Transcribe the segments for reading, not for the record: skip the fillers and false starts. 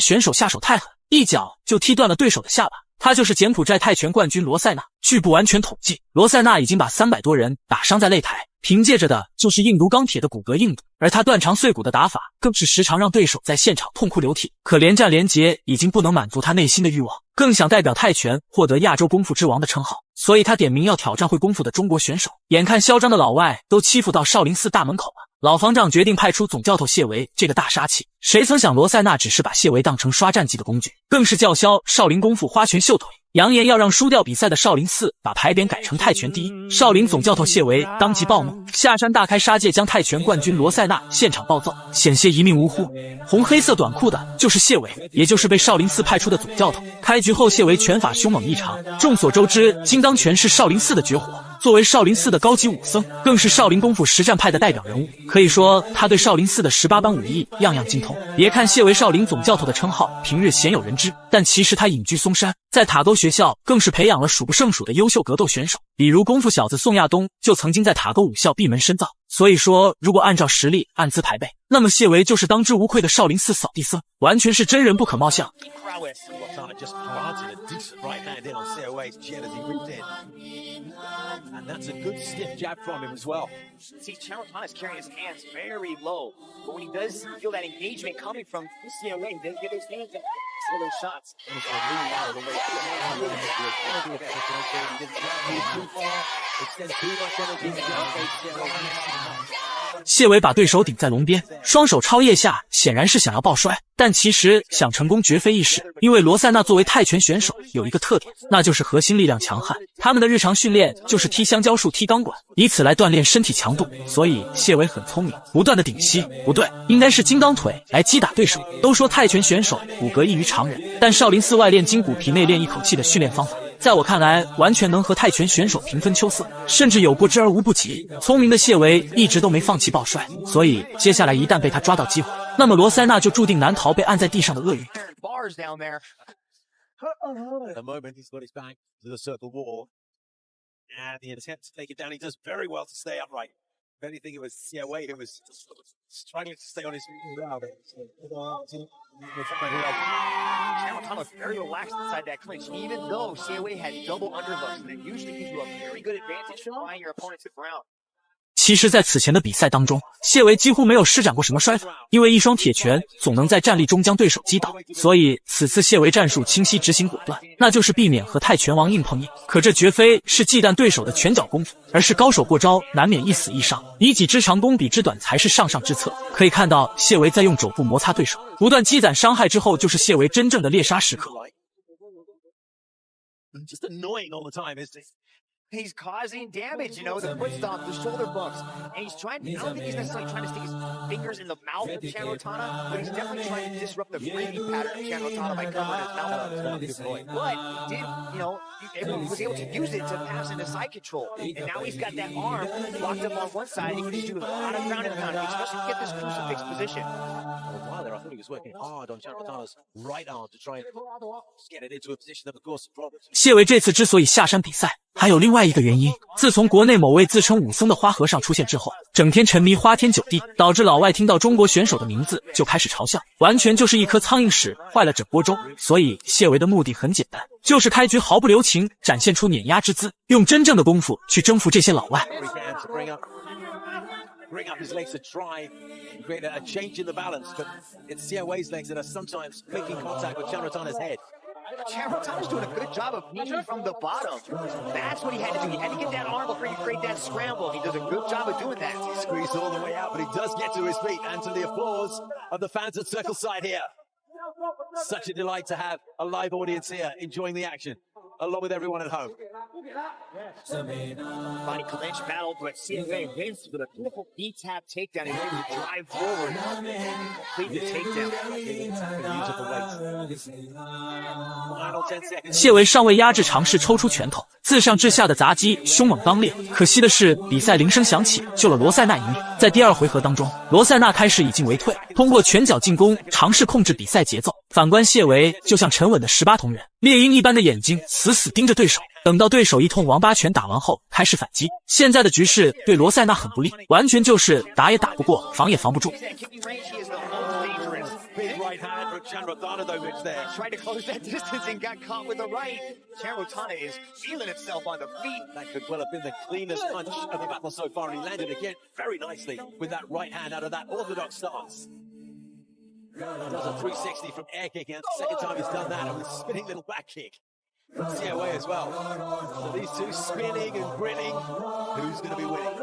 选手下手太狠，一脚就踢断了对手的下巴。他就是柬埔寨泰拳冠军罗塞纳。据不完全统计，罗塞纳已经把300多人打伤在擂台，凭借着的就是硬如钢铁的骨骼硬度，而他断肠碎骨的打法更是时常让对手在现场痛哭流涕。可连战连捷已经不能满足他内心的欲望，更想代表泰拳获得亚洲功夫之王的称号，所以他点名要挑战会功夫的中国选手。眼看嚣张的老外都欺负到少林寺大门口了，老方丈决定派出总教头谢维这个大杀器。谁曾想罗塞纳只是把谢维当成刷战绩的工具，更是叫嚣少林功夫花拳绣腿，扬言要让输掉比赛的少林寺把牌匾改成泰拳第一。少林总教头谢维当即暴怒，下山大开杀戒，将泰拳冠军罗塞纳现场暴揍，险些一命呜呼。红黑色短裤的就是谢维，也就是被少林寺派出的总教头。开局后谢维拳法凶猛异常，众所周知金刚拳是少林寺的绝活，作为少林寺的高级武僧，更是少林功夫实战派的代表人物，可以说他对少林寺的18般武艺样样精通。别看谢为少林总教头的称号平日鲜有人知，但其实他隐居嵩山，在塔沟学校更是培养了数不胜数的优秀格斗选手，比如功夫小子宋亚东就曾经在塔沟武校闭门深造。所以说，如果按照实力按资排辈，那么谢维就是当之无愧的少林寺扫地僧，完全是真人不可貌相。And that's a good stiff jab from him as well. See, Charlton is carrying his hands very low, but when he does feel that engagement coming from COA, he doesn't get his hands up for those shots. Extends too much energy to get 谢维把对手顶在笼边，双手超腋下，显然是想要抱摔，但其实想成功绝非易事。因为罗塞纳作为泰拳选手有一个特点，那就是核心力量强悍，他们的日常训练就是踢香蕉树、踢钢管，以此来锻炼身体强度。所以谢维很聪明，不断的顶膝，不对，应该是金刚腿来击打对手。都说泰拳选手骨骼异于常人，但少林寺外练筋骨皮内练一口气的训练方法，在我看来完全能和泰拳选手平分秋色，甚至有过之而无不及。聪明的谢维一直都没放弃抱摔，所以接下来一旦被他抓到机会，那么罗塞纳就注定难逃被按在地上的厄运。The moment he's got his back to the circle wall, and the attempt to take it down, he does very well to stay upright. If anything, it was Wade who was struggling to stay on his feet. Charlton was very relaxed inside that clinch, even though Wade had double underhooks, and that usually gives you a very good advantage for flying your opponent to the ground. 其实在此前的比赛当中，谢维几乎没有施展过什么摔法，因为一双铁拳总能在站立中将对手击倒，所以此次谢维战术清晰执行果断，那就是避免和泰拳王硬碰硬。可这绝非是忌惮对手的拳脚功夫，而是高手过招难免一死一伤，以己之长攻彼之短才是上上之策。可以看到谢维在用肘部摩擦对手，不断积攒伤害之后，就是谢维真正的猎杀时刻。Just annoying all the time, isn't it? He's causing damage, you know, the foot stomps, the shoulder bumps, and he's trying to, I don't think he's necessarily trying to stick his fingers in the mouth of Charlton, but he's definitely trying to disrupt the breathing pattern of Charlton by covering his mouth. But he did, you know, was able to use it to pass into side control, and now he's got that arm locked up on one side, he can just do a lot of ground and pound, especially get this crucifix position. While there, I thought he was working hard on Charlton's right arm to try and get it into a position that would cause some problems. 谢维这次之所以下山比赛，还有另外一个原因，自从国内某位自称武僧的花和尚出现之后，整天沉迷花天酒地，导致老外听到中国选手的名字就开始嘲笑，完全就是一颗苍蝇屎坏了整锅粥。所以谢维的目的很简单，就是开局毫不留情展现出碾压之姿，用真正的功夫去征服这些老外。Bring up his legs to try and create a change in the balance, but it's Wade's legs that are sometimes making contact with Charlton's head. Charlton's doing a good job of kneeing from the bottom. That's what he had to do. He had to get that arm before he create that scramble. He does a good job of doing that. He squeezed all the way out, but he does get to his feet, and to the applause of the fans at Circle Side here. Such a delight to have a live audience here enjoying the action, along with everyone at home. Body clinch battle, but COA wins with a beautiful D-tap takedown. He's able to drive forward, complete the takedown. Final 10 seconds. 谢维尚未压制，尝试抽出拳头，自上至下的砸击凶猛刚烈。可惜的是，比赛铃声响起，救了罗塞纳一命。在第二回合当中，罗塞纳开始以进为退，通过拳脚进攻尝试控制比赛节奏。反观谢维就像沉稳的18铜人，猎鹰一般的眼睛死死盯着对手，等到对手一通王八拳打完后开始反击。现在的局势对罗塞纳很不利，完全就是打也打不过，防也防不住。big right hand from Chandrotanadovich there. Tried to close that distance and got caught with the right. Chandrotana is feeling himself on the feet. That could well have been the cleanest punch of the battle so far, and he landed again very nicely with that right hand out of that orthodox stance. Does a 360 from air kick, and the second time he's done that, and with a spinning little back kick from COA as well. So these two spinning and grinning. Who's going to be winning?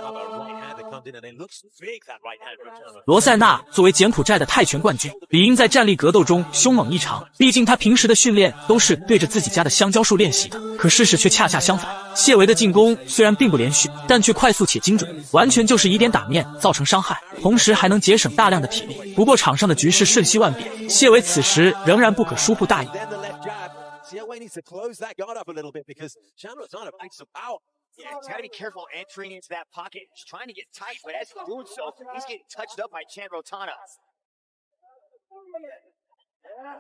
Another right hand that comes in, and it looks big, that right hand from Chandra. 罗塞纳作为柬埔寨的泰拳冠军，理应在站立格斗中凶猛异常。毕竟他平时的训练都是对着自己家的香蕉树练习的。可事实却恰恰相反，谢维的进攻虽然并不连续，但却快速且精准，完全就是以点打面，造成伤害，同时还能节省大量的体力。不过场上的局势瞬息万变，谢维此时仍然不可疏忽大意。 Then the left jab. COA needs to close that guard up a little bit because Chandrotana makes some power. Yeah, he's got to be careful entering into that pocket. He's trying to get tight, but as he's doing so, he's getting touched up by Chandrotana.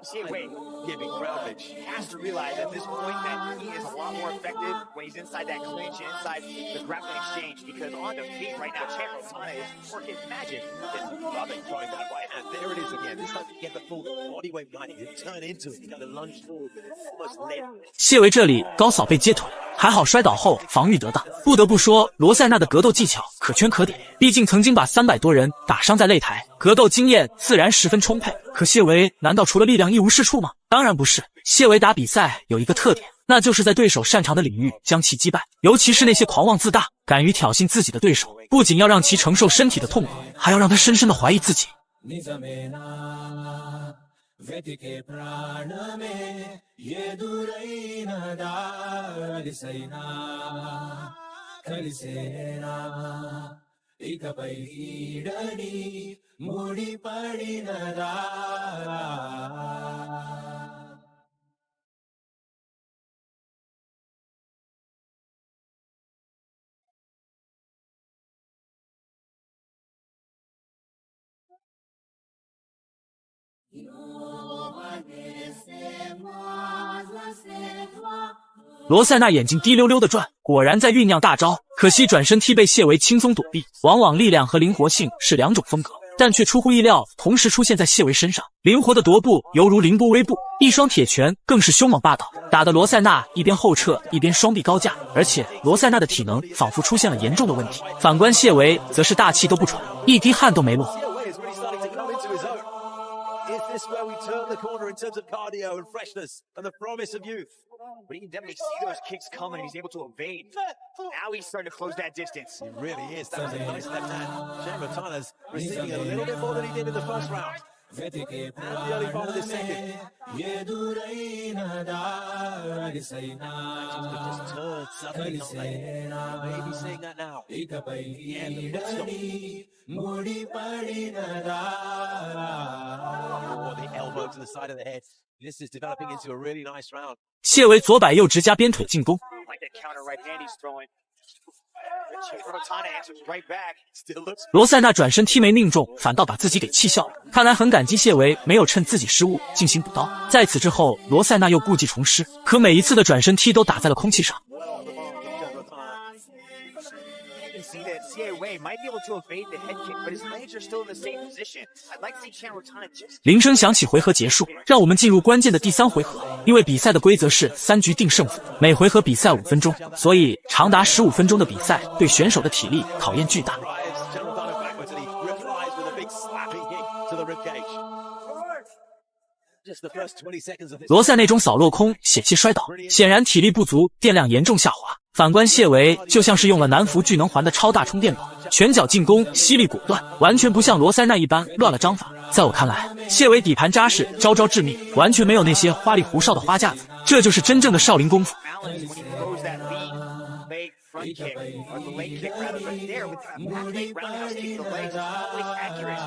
See, wait, Giving groundage. he has to realize at this point that he is a lot more effective when he's inside that clinch and inside the grappling exchange, because on the feet right now, Chandrotana is working magic. Just loving throwing that right hand. There it is again. This time you get the full body weight behind it. You turn into it. You got to lunge forward, but it's almost led. 谢维这里高扫被接腿，还好摔倒后防御得当。不得不说，罗塞纳的格斗技巧可圈可点，毕竟曾经把300多人打伤在擂台，格斗经验自然十分充沛。可谢维难道除了力量一无是处吗？当然不是。谢维打比赛有一个特点，那就是在对手擅长的领域将其击败，尤其是那些狂妄自大、敢于挑衅自己的对手，不仅要让其承受身体的痛苦，还要让他深深的怀疑自己。 వెతికే ప్రాణమే ఎదురైన దారిసైనా కలిసేనా ఇకపై ఈడని ముడిపడినదా罗塞纳眼睛滴溜溜的转，果然在酝酿大招。可惜转身踢被谢维轻松躲避。往往力量和灵活性是两种风格，但却出乎意料同时出现在谢维身上。灵活的踱步犹如凌波微步，一双铁拳更是凶猛霸道，打得罗塞纳一边后撤一边双臂高架。而且罗塞纳的体能仿佛出现了严重的问题，反观谢维则是大气都不喘，一滴汗都没落。 COA is really starting to come into his own. Is this where we turn the corner in terms of cardio and freshness and the promise of youth? But you can definitely see those kicks coming, and he's able to evade. Now he's starting to close that distance. It really is. That was a nice left hand. Chandrotana's receiving a little bit more than he did in the first round. వెతికే And the early part of the second. ఎదురైన దారిసైనా Just turned suddenly, can't they? Maybe seeing that now. ఇకపై Yeah, the foot stop. ఈడని ముడిపడినదా Or the elbow to the side of the head. This is developing into a really nice round. 谢维左摆右直加边腿进攻， Like that counter right hand he's throwing. But Chandrotana answers right back. Still looks 罗塞纳转身踢没命中，反倒把自己给气笑了。看来很感激谢维没有趁自己失误进行补刀。在此之后，罗塞纳又故技重施，可每一次的转身踢都打在了空气上。 well on the mark of Chandrotana. You can see that COA might be able to evade the head kick, but his legs are still in the same position. I'd like to see Chandrotana just 铃声响起，回合结束，让我们进入关键的第3回合。因为比赛的规则是3局定胜负，每回合比赛5分钟，所以长达15分钟的比赛对选手的体力考验巨大。 Drives Chandrotana backwards and he replies with a big slapping kick to the ribcage. Just the first 20 seconds of this. 罗塞那种扫落空，血气摔倒，显然体力不足，电量严重下滑。反观谢维，就像是用了南孚聚能环的超大充电宝，拳脚进攻犀利果断，完全不像罗塞纳一般乱了章法。在我看来，谢维底盘扎实，招招致命，完全没有那些花里胡哨的花架子，这就是真正的少林功夫。 balance when he throws that leg front kick, or the leg kick rather. But there with that back leg roundhouse kick to the legs, always accurate.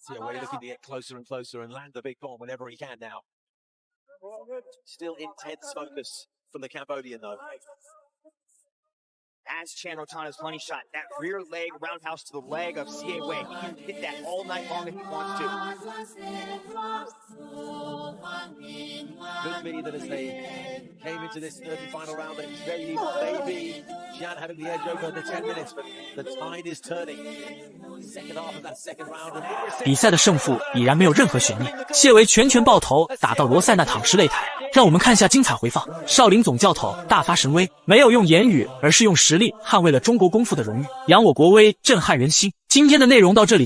COA looking to get closer and closer and land the big bomb whenever he can now. Still intense focus from the Cambodian though. That's Chan Rotana's honey shot. That rear leg roundhouse to the leg of CA Wei. He can hit that all night long if he wants to. Could be that as they came into this third and final round, that it was very even. Maybe Xian having the edge over the 10 minutes, but the tide is turning. Second half of that second round. 比赛的胜负已然没有任何悬念，谢维拳拳爆头，打到罗塞纳躺尸擂台。让我们看下精彩回放。少林总教头大发神威，没有用言语，而是用实力捍卫了中国功夫的荣誉，扬我国威，震撼人心。今天的内容到这里。